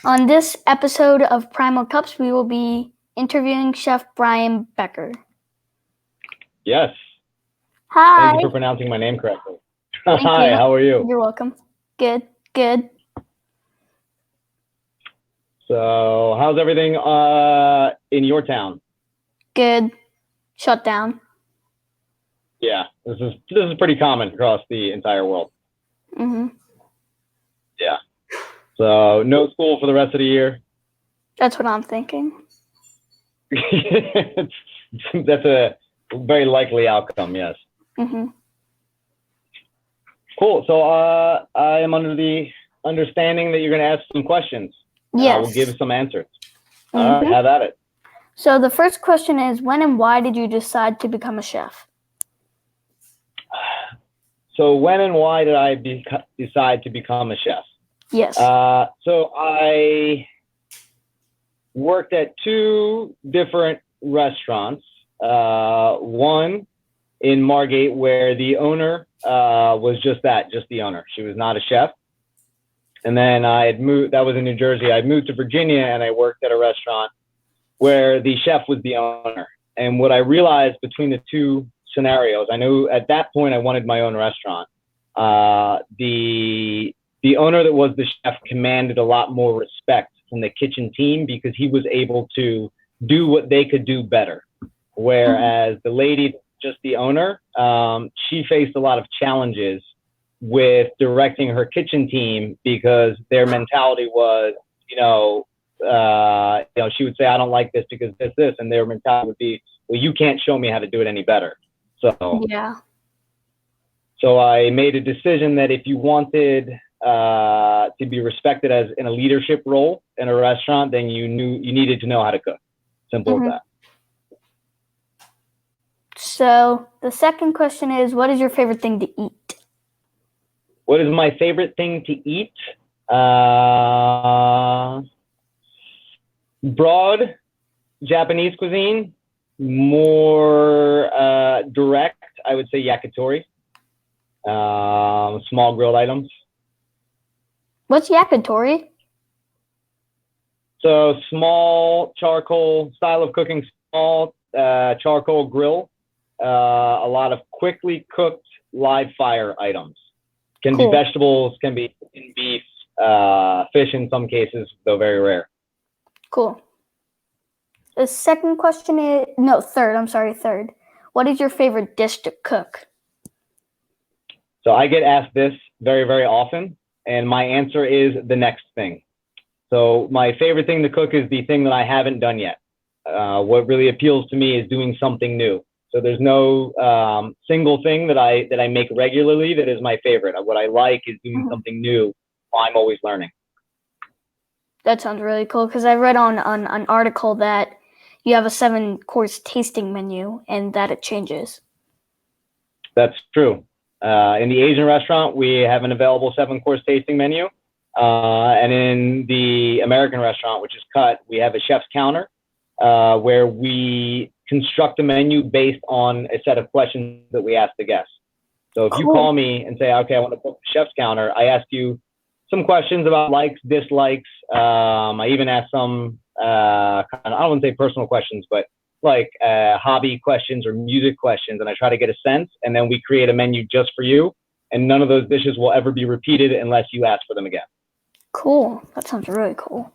On this episode of Primal Cups, we will be interviewing Chef Brian Becher. Yes. Hi. Thank you for pronouncing my name correctly. Thank Hi, you. how are you? You're welcome. Good. So, how's everything in your town? Good. Shut down. Yeah, this is pretty common across the entire world. Mm-hmm. Yeah. So, no school for the rest of the year. That's what I'm thinking. That's a very likely outcome, yes. Mm-hmm. Cool. So, I am under the understanding that you're going to ask some questions. Yes. I will give some answers. Mm-hmm. All right, have at it. So the first question is, when and why did you decide to become a chef? So when and why did I decide to become a chef? Yes. So I worked at two different restaurants. One in Margate, where the owner was just the owner. She was not a chef. And then I had moved, that was in New Jersey. I moved to Virginia and I worked at a restaurant where the chef was the owner. And what I realized between the two scenarios, I knew at that point I wanted my own restaurant. The owner that was the chef commanded a lot more respect from the kitchen team because he was able to do what they could do better. Whereas the lady, just the owner, she faced a lot of challenges with directing her kitchen team because their mentality was, she would say, I don't like this because this, and their mentality would be, well, you can't show me how to do it any better. So I made a decision that if you wanted to be respected as in a leadership role in a restaurant, then you needed to know how to cook. Simple as that. So the second question is, what is your favorite thing to eat? What is my favorite thing to eat? Broad Japanese cuisine, more direct, I would say yakitori. Small grilled items. What's yakitori? So small charcoal style of cooking, small charcoal grill, a lot of quickly cooked live fire items. Can be vegetables, can be beef, fish in some cases, though very rare. Cool. The second question is, third. What is your favorite dish to cook? So I get asked this very, very often, and my answer is the next thing. So my favorite thing to cook is the thing that I haven't done yet. What really appeals to me is doing something new. So there's no single thing that I make regularly that is my favorite. What I like is doing something new. I'm always learning. That sounds really cool because I read on an article that you have a 7-course tasting menu and that it changes. That's true. In the Asian restaurant, we have an available 7-course tasting menu. And in the American restaurant, which is Cut, we have a chef's counter where we construct a menu based on a set of questions that we ask the guests. So if you call me and say, okay, I want to book the chef's counter, I ask you some questions about likes, dislikes. I even ask some, I don't want to say personal questions, but like hobby questions or music questions. And I try to get a sense, and then we create a menu just for you. And none of those dishes will ever be repeated unless you ask for them again. Cool. That sounds really cool.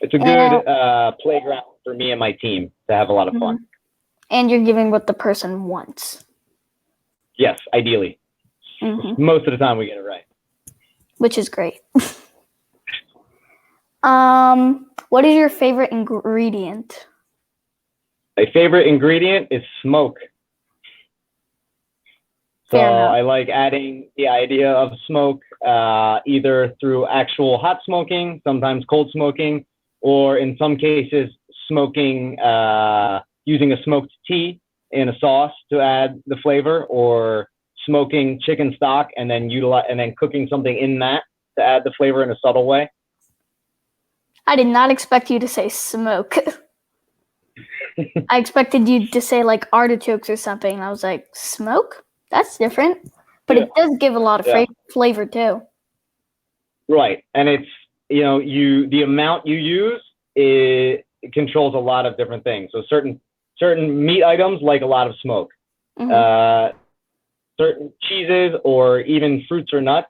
It's a good playground for me and my team to have a lot of fun. And you're giving what the person wants. Yes, ideally. Most of the time we get it right. Which is great. What is your favorite ingredient? My favorite ingredient is smoke. So I like adding the idea of smoke either through actual hot smoking, sometimes cold smoking, or in some cases smoking using a smoked tea in a sauce to add the flavor, or smoking chicken stock and then cooking something in that to add the flavor in a subtle way. I did not expect you to say smoke. I expected you to say like artichokes or something. And I was like, smoke? That's different. But it does give a lot of flavor too. Right. And it's the amount you use, it controls a lot of different things. So certain meat items like a lot of smoke. Mm-hmm. Certain cheeses or even fruits or nuts,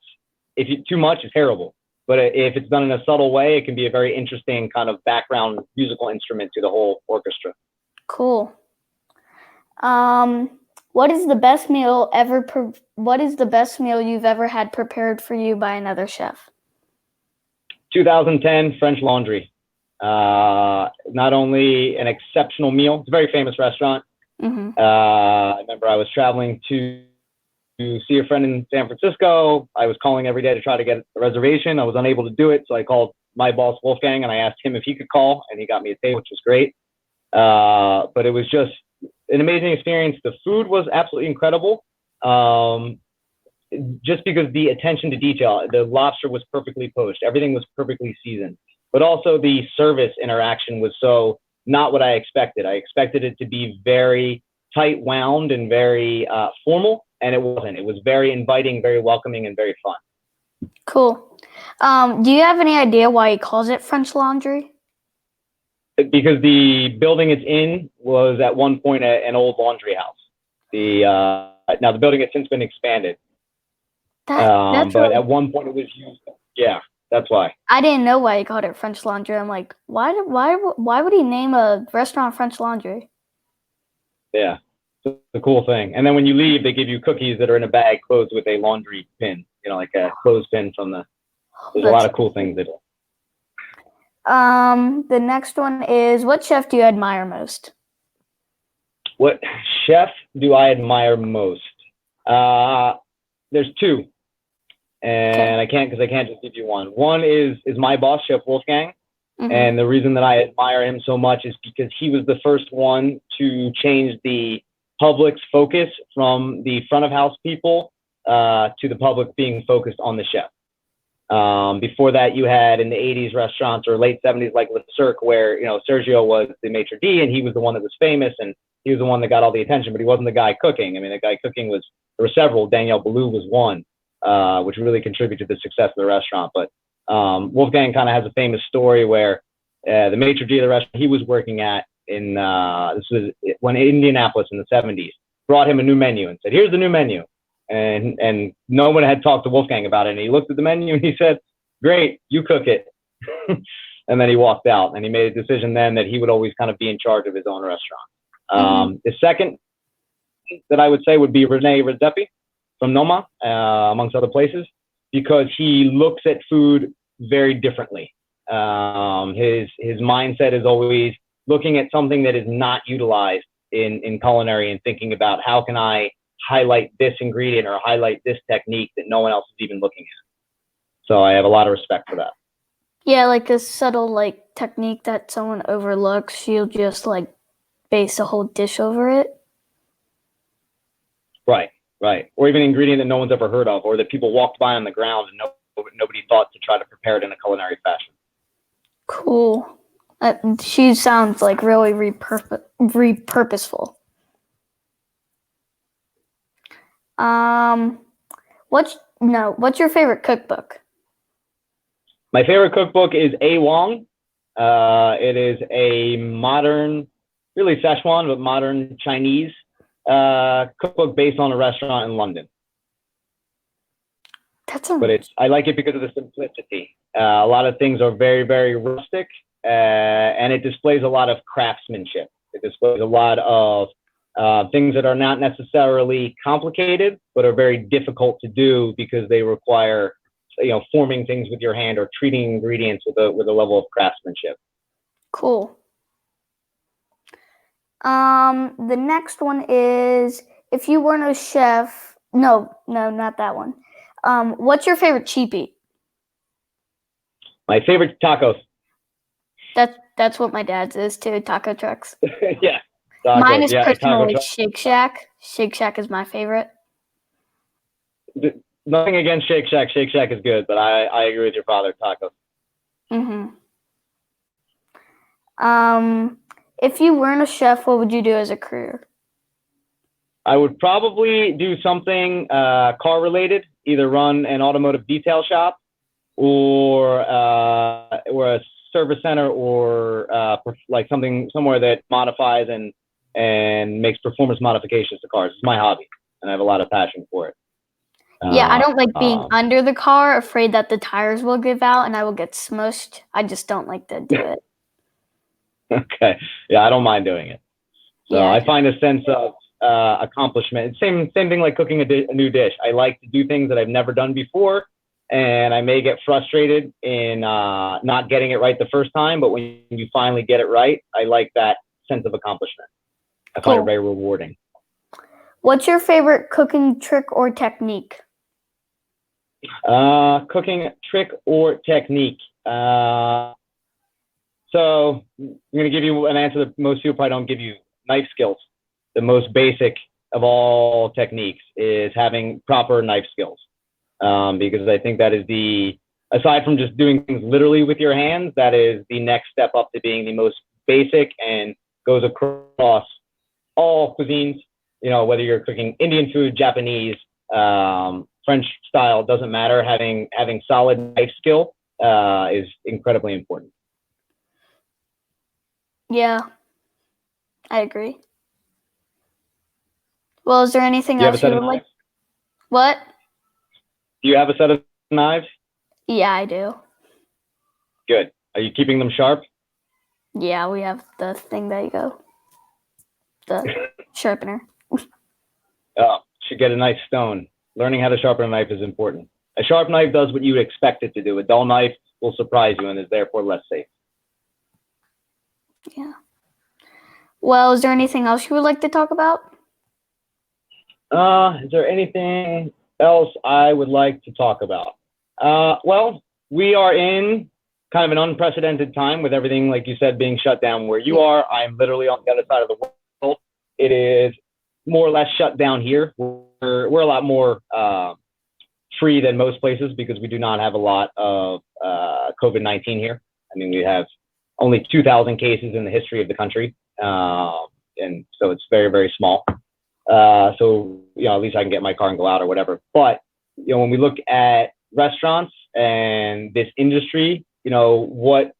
too much is terrible. But if it's done in a subtle way, it can be a very interesting kind of background musical instrument to the whole orchestra. Cool. What is the best meal you've ever had prepared for you by another chef? 2010 French Laundry. Not only an exceptional meal, it's a very famous restaurant. Mm-hmm. I remember I was traveling to see a friend in San Francisco. I was calling every day to try to get a reservation. I was unable to do it, so I called my boss Wolfgang and I asked him if he could call, and he got me a table, which was great. But it was just an amazing experience. The food was absolutely incredible. Just because the attention to detail, the lobster was perfectly poached, everything was perfectly seasoned, but also the service interaction was so not what I expected. I expected it to be very tight wound and very formal, and it wasn't. It was very inviting, very welcoming, and very fun. Cool. Do you have any idea why he calls it French Laundry? Because the building it's in was at one point an old laundry house. Now the building has since been expanded. But at one point it was used. Yeah, that's why. I didn't know why he called it French Laundry. I'm like, why would he name a restaurant French Laundry? Yeah, it's a cool thing. And then when you leave, they give you cookies that are in a bag closed with a laundry pin. Like a clothespin from the. There's a lot of cool things that. The next one is, what chef do you admire most? What chef do I admire most? There's two. And I can't just give you one. One is my boss, Chef Wolfgang. Mm-hmm. And the reason that I admire him so much is because he was the first one to change the public's focus from the front of house people to the public being focused on the chef. Before that, you had in the 80s restaurants or late 70s like Le Cirque, where Sergio was the maitre d' and he was the one that was famous and he was the one that got all the attention, but he wasn't the guy cooking. I mean, the guy cooking there were several. Daniel Boulou was one. Which really contributed to the success of the restaurant. But Wolfgang kind of has a famous story where the maitre d' of the restaurant he was working at this was when Indianapolis in the 70s, brought him a new menu and said, "Here's the new menu." And no one had talked to Wolfgang about it. And he looked at the menu and he said, "Great, you cook it." And then he walked out and he made a decision then that he would always kind of be in charge of his own restaurant. The second that I would say would be Rene Redzepi from Noma, amongst other places, because he looks at food very differently. His mindset is always looking at something that is not utilized in culinary and thinking about how can I highlight this ingredient or highlight this technique that no one else is even looking at. So I have a lot of respect for that. Yeah, like a subtle technique that someone overlooks, she'll just base a whole dish over it. Right. Or even an ingredient that no one's ever heard of, or that people walked by on the ground and nobody thought to try to prepare it in a culinary fashion. Cool. She sounds really repurposeful. What's your favorite cookbook? My favorite cookbook is A. Wong. It is a modern, really Szechuan, but modern Chinese cookbook based on a restaurant in London. I like it because of the simplicity. A lot of things are very, very rustic, and it displays a lot of craftsmanship. It displays a lot of things that are not necessarily complicated, but are very difficult to do because they require, forming things with your hand or treating ingredients with a level of craftsmanship. Cool. The next one is, if you weren't a chef, no, not that one. What's your favorite cheap eat? My favorite tacos. That's what my dad's is too, taco trucks. Yeah. Tacos, mine is personally Shake Shack. Shake Shack is my favorite. Nothing against Shake Shack. Shake Shack is good, but I agree with your father, tacos. If you weren't a chef, what would you do as a career? I would probably do something car related, either run an automotive detail shop or service center or like somewhere that modifies and makes performance modifications to cars. It's my hobby, and I have a lot of passion for it. Yeah, I don't like being under the car, afraid that the tires will give out and I will get smushed. I just don't like to do it. Okay. Yeah, I don't mind doing it. So Yeah. I find a sense of accomplishment. Same thing like cooking a new dish. I like to do things that I've never done before, and I may get frustrated in not getting it right the first time, but when you finally get it right, I like that sense of accomplishment. I find it very rewarding. What's your favorite cooking trick or technique? Cooking trick or technique. So I'm going to give you an answer that most people probably don't give you. Knife skills. The most basic of all techniques is having proper knife skills. Because I think that is aside from just doing things literally with your hands, that is the next step up to being the most basic and goes across all cuisines. You know, whether you're cooking Indian food, Japanese, French style, doesn't matter. Having solid knife skill is incredibly important. Yeah, I agree. Well, is there anything else you would like? What? Do you have a set of knives? Yeah, I do. Good. Are you keeping them sharp? Yeah, we have the thing that you go, the sharpener. Oh, should get a nice stone. Learning how to sharpen a knife is important. A sharp knife does what you would expect it to do. A dull knife will surprise you and is therefore less safe. Yeah. Well, is there anything else you would like to talk about? Is there anything else I would like to talk about? Well, we are in kind of an unprecedented time with everything, like you said, being shut down where you are. I'm literally on the other side of the world. It is more or less shut down here. We're a lot more free than most places because we do not have a lot of COVID-19 here. I mean, we have only 2,000 cases in the history of the country. And so it's very, very small. So, you know, at least I can get in my car and go out or whatever. But, you know, when we look at restaurants and this industry, you know,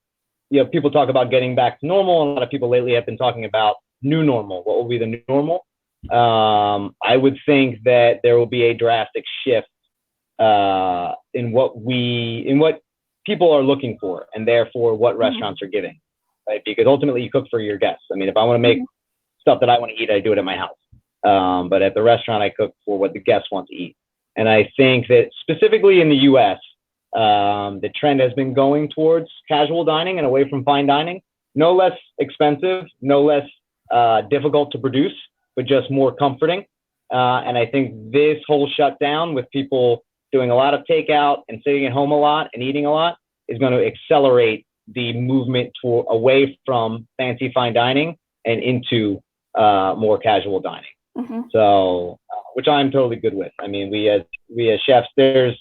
people talk about getting back to normal. And a lot of people lately have been talking about new normal. What will be the new normal? I would think that there will be a drastic shift in what people are looking for, and therefore what restaurants are giving, right? Because ultimately you cook for your guests. I mean, if I want to make stuff that I want to eat, I do it at my house. But at the restaurant, I cook for what the guests want to eat. And I think that specifically in the U.S., the trend has been going towards casual dining and away from fine dining. No less expensive, no less difficult to produce, but just more comforting. And I think this whole shutdown with people doing a lot of takeout and sitting at home a lot and eating a lot is going to accelerate the movement away from fancy fine dining and into more casual dining. Mm-hmm. So, which I'm totally good with. I mean, we as chefs, there's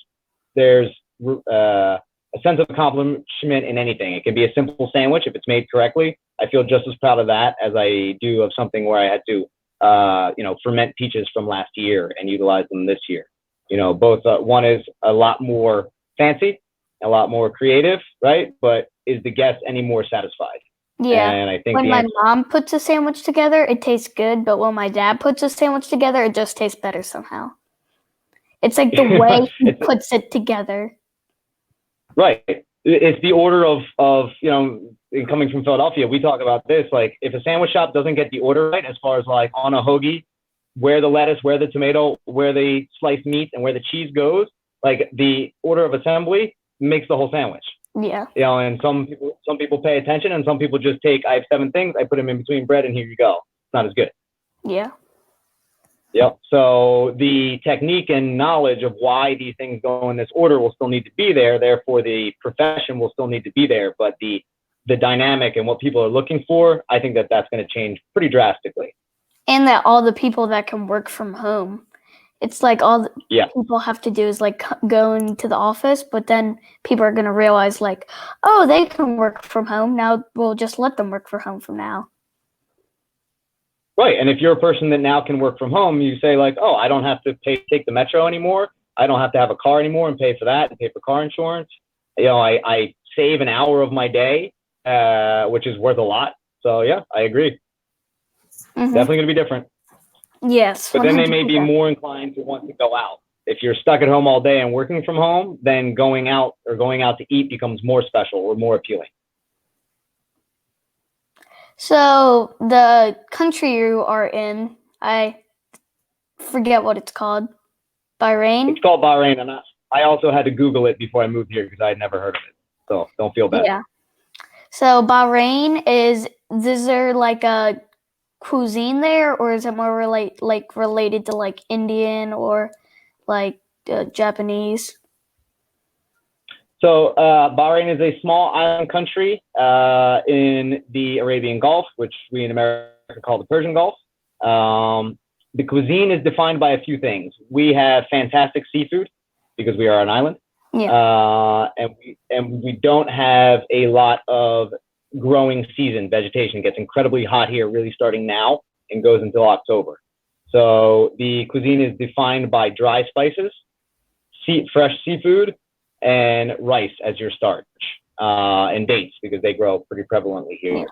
a sense of accomplishment in anything. It can be a simple sandwich if it's made correctly. I feel just as proud of that as I do of something where I had to, ferment peaches from last year and utilize them this year. You know, both one is a lot more fancy, a lot more creative, right? But is the guest any more satisfied? Yeah. And I think when my mom puts a sandwich together, it tastes good. But when my dad puts a sandwich together, it just tastes better somehow. It's like the way he puts it together. Right. It's the order of you know, coming from Philadelphia, we talk about this. Like, if a sandwich shop doesn't get the order right, as far as like on a hoagie, where the lettuce, where the tomato, where the sliced meat, and where the cheese goes, like the order of assembly makes the whole sandwich. Yeah. You know, and some people pay attention, and some people just take, I have 7 things, I put them in between bread, and here you go. It's not as good. Yeah. Yep. So the technique and knowledge of why these things go in this order will still need to be there. Therefore, the profession will still need to be there. But the dynamic and what people are looking for, I think that's going to change pretty drastically. And that all the people that can work from home, it's like all people have to do is like go into the office, but then people are going to realize like, oh, they can work from home. Now we'll just let them work from home from now. Right. And if you're a person that now can work from home, you say like, oh, I don't have to take the metro anymore. I don't have to have a car anymore and pay for that and pay for car insurance. You know, I save an hour of my day which is worth a lot. So yeah, I agree. Mm-hmm. Definitely going to be different. Yes. But then they 100%. may be more inclined to want to go out. If you're stuck at home all day and working from home, then going out to eat becomes more special or more appealing. So the country you are in, I forget what it's called. Bahrain? It's called Bahrain, and I also had to Google it before I moved here because I had never heard of it. So don't feel bad. Yeah. So Bahrain is there like a cuisine there, or is it more related to like Indian or like Japanese? So Bahrain is a small island country in the Arabian Gulf, which we in America call the Persian Gulf. The cuisine is defined by a few things. We have fantastic seafood because we are an island. Yeah. And we don't have a lot of growing season. Vegetation gets incredibly hot here, really starting now and goes until October. So the cuisine is defined by dry spices, fresh seafood, and rice as your starch, and dates because they grow pretty prevalently here.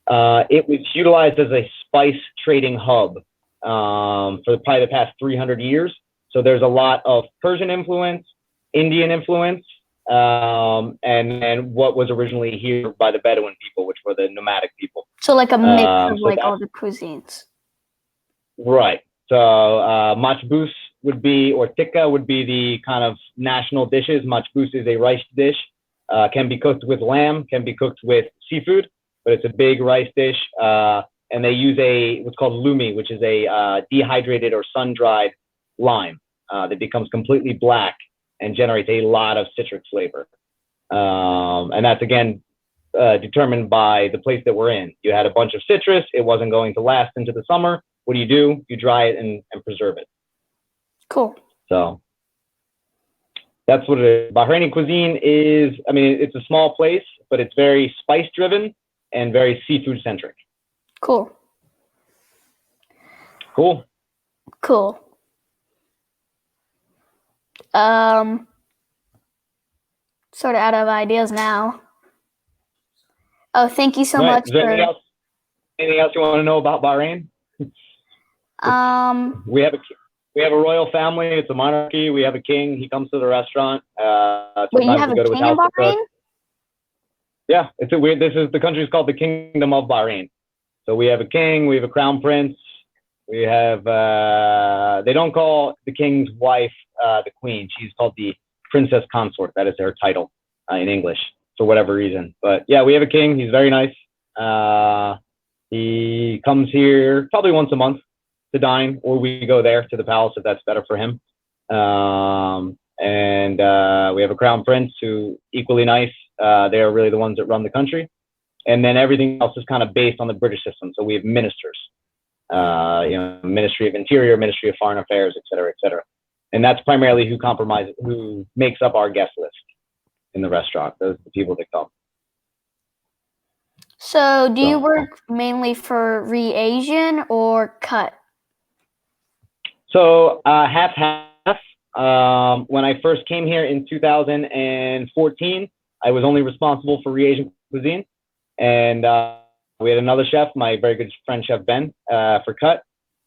It was utilized as a spice trading hub for probably the past 300 years. So there's a lot of Persian influence, Indian influence, and what was originally here by the Bedouin people, which were the nomadic people. So like a mix of like all the cuisines. Right. So matbous would be, or tikka would be the kind of national dishes. Matbous is a rice dish. Can be cooked with lamb, can be cooked with seafood, but it's a big rice dish. And they use what's called lumi, which is a dehydrated or sun-dried lime that becomes completely black and generates a lot of citric flavor. And that's, again, determined by the place that we're in. You had a bunch of citrus. It wasn't going to last into the summer. What do? You dry it and preserve it. Cool. So that's what it is. Bahraini cuisine is, it's a small place, but it's very spice-driven and very seafood-centric. Cool. Cool. Cool. Sort of out of ideas now. Oh, thank you so much. Is there anything else you want to know about Bahrain? We have a royal family. It's a monarchy. We have a king. He comes to the restaurant. Wait, you have a king in Bahrain? Yeah, the country is called the Kingdom of Bahrain. So we have a king. We have a crown prince. We have they don't call the king's wife the queen. She's called the princess consort. That is her title in English for whatever reason. But yeah, we have a king. He's very nice. He comes here probably once a month to dine, or we go there to the palace if that's better for him. And we have a crown prince who equally nice. They are really the ones that run the country. And then everything else is kind of based on the British system. So we have ministers, Ministry of Interior, Ministry of Foreign Affairs, et cetera, et cetera. And that's primarily who makes up our guest list in the restaurant. Those are the people that come. So do you work mainly for Re-Asian or cut? So half-half. When I first came here in 2014, I was only responsible for Re-Asian cuisine. And we had another chef, my very good friend, Chef Ben, for cut.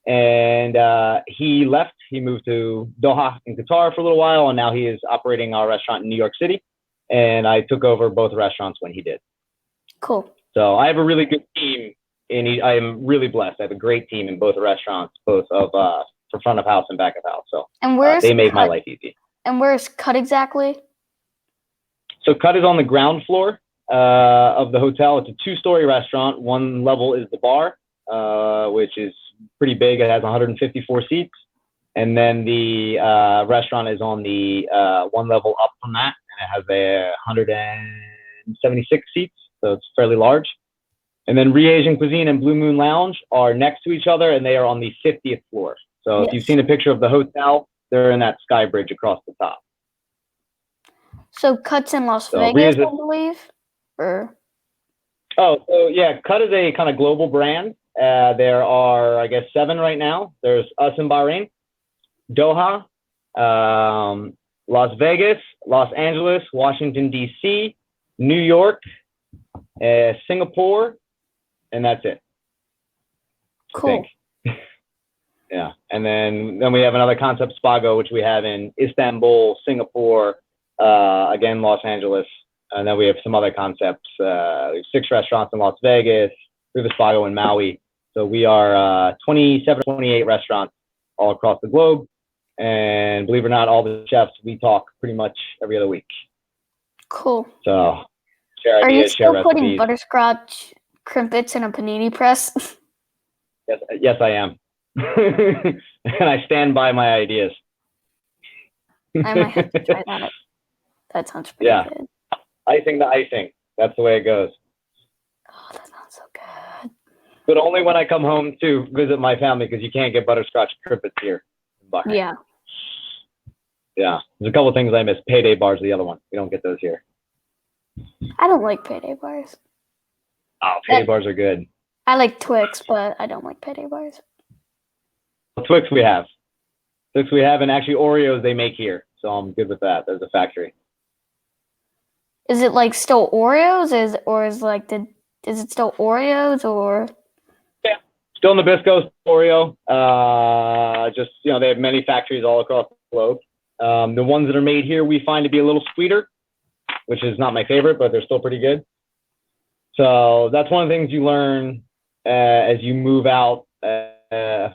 And he left. He moved to Doha in Qatar for a little while, and now he is operating our restaurant in New York City. And I took over both restaurants when he did. Cool. So I have a really good team, and I am really blessed. I have a great team in both restaurants, both of for front of house and back of house. So and they make my life easy. And where's cut exactly? So cut is on the ground floor of the hotel. It's a 2-story restaurant. One level is the bar, which is pretty big. It has 154 seats. And then the restaurant is on the one level up from that, and it has 176 seats. So it's fairly large. And then Re-Asian Cuisine and Blue Moon Lounge are next to each other, and they are on the 50th floor. So if you've seen a picture of the hotel, they're in that sky bridge across the top. So Cut's in Las Vegas, I believe? Or? Oh, so yeah, Cut is a kind of global brand. There are, I guess, 7 right now. There's us in Bahrain, Doha, Las Vegas, Los Angeles, Washington, D.C., New York, Singapore, and that's it. Cool. Yeah, and then we have another concept, Spago, which we have in Istanbul, Singapore, again, Los Angeles, and then we have some other concepts. We have 6 restaurants in Las Vegas. We have a Spago in Maui. So we are 27, 28 restaurants all across the globe. And believe it or not, all the chefs, we talk pretty much every other week. Cool. So share Are ideas, you share still putting recipes. butterscotch crimpets in a panini press? Yes, I am. And I stand by my ideas. I might have to try that. That sounds pretty good. Icing the icing. That's the way it goes. Oh, that sounds so good. But only when I come home to visit my family, because you can't get butterscotch crimpets here in Bahrain. Yeah. Yeah. There's a couple of things I miss. Payday bars, the other one. We don't get those here. I don't like payday bars. Oh, payday bars are good. I like Twix, but I don't like payday bars. Twix we have. Twix we have, and actually Oreos they make here. So I'm good with that. There's a factory. Is it like still Oreos? Is it still Oreos or? Yeah, still Nabisco, Oreo. Just they have many factories all across the globe. The ones that are made here we find to be a little sweeter, which is not my favorite, but they're still pretty good. So that's one of the things you learn as you move out.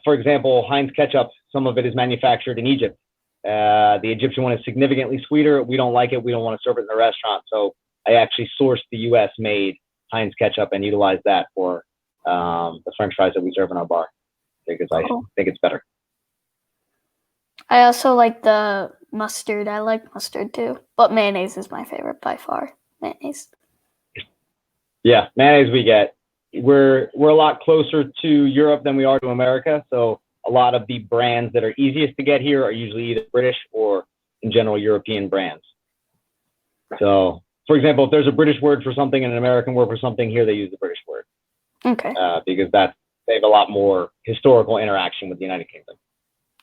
For example, Heinz ketchup, some of it is manufactured in Egypt. The Egyptian one is significantly sweeter. We don't like it. We don't want to serve it in the restaurant. So I actually sourced the U.S. made Heinz ketchup and utilized that for the French fries that we serve in our bar because I think it's better. I also like the mustard. I like mustard too, but mayonnaise is my favorite by far. Mayonnaise. Yeah, mayonnaise we get. We're a lot closer to Europe than we are to America, so a lot of the brands that are easiest to get here are usually either British or, in general, European brands. So, for example, if there's a British word for something and an American word for something, here they use the British word. Okay. Because they have a lot more historical interaction with the United Kingdom.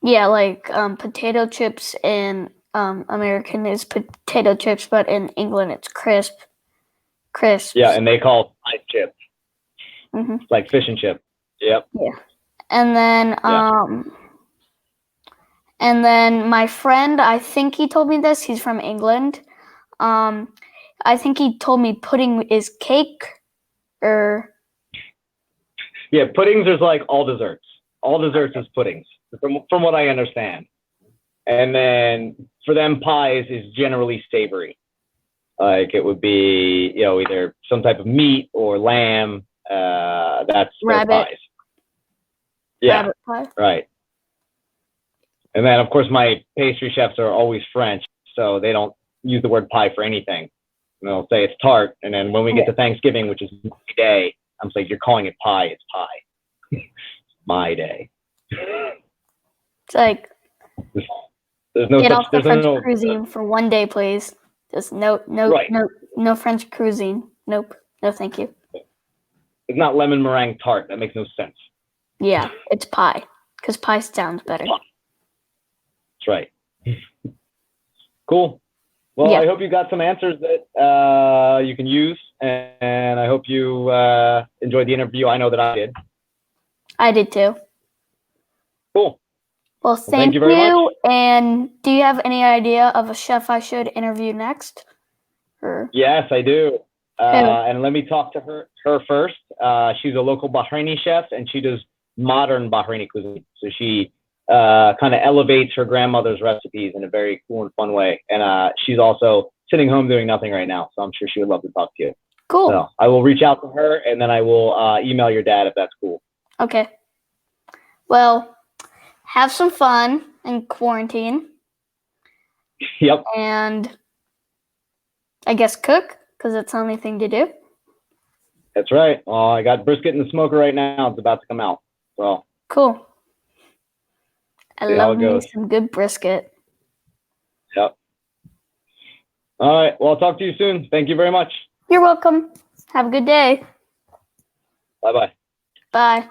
Yeah, like potato chips in American is potato chips, but in England it's crisps. Yeah, and they call it chips. Mm-hmm. It's like fish and chip. Yep. Yeah. And then my friend, I think he told me this. He's from England. I think he told me pudding is cake, or. Yeah, puddings is like all desserts. All desserts is puddings, from what I understand. And then for them, pies is generally savory. Like it would be, either some type of meat or lamb. That's their pies. Yeah, rabbit pie. Right. And then, of course, my pastry chefs are always French, so they don't use the word pie for anything. They'll say it's tart, and then when we get to Thanksgiving, which is my day, I'm like, you're calling it pie. It's pie. My day. It's like there's no get such, off the French cuisine for one day, please. Just no French cuisine. Nope. No, thank you. It's not lemon meringue tart. That makes no sense. Yeah, it's pie, because pie sounds better. That's right. Cool. Well, I hope you got some answers that you can use, and I hope you enjoyed the interview. I know that I did. I did too. Cool. Well, thank you very much. And do you have any idea of a chef I should interview next? Or? Yes, I do. And let me talk to her first. She's a local Bahraini chef, and she does modern Bahraini cuisine. So she kind of elevates her grandmother's recipes in a very cool and fun way. And she's also sitting home doing nothing right now, so I'm sure she would love to talk to you. Cool. So I will reach out to her, and then I will email your dad if that's cool. Okay. Well, have some fun in quarantine. Yep. And I guess cook, because that's the only thing to do. That's right. I got brisket in the smoker right now. It's about to come out. So cool. I love me some good brisket. Yep. All right. Well, I'll talk to you soon. Thank you very much. You're welcome. Have a good day. Bye-bye. Bye.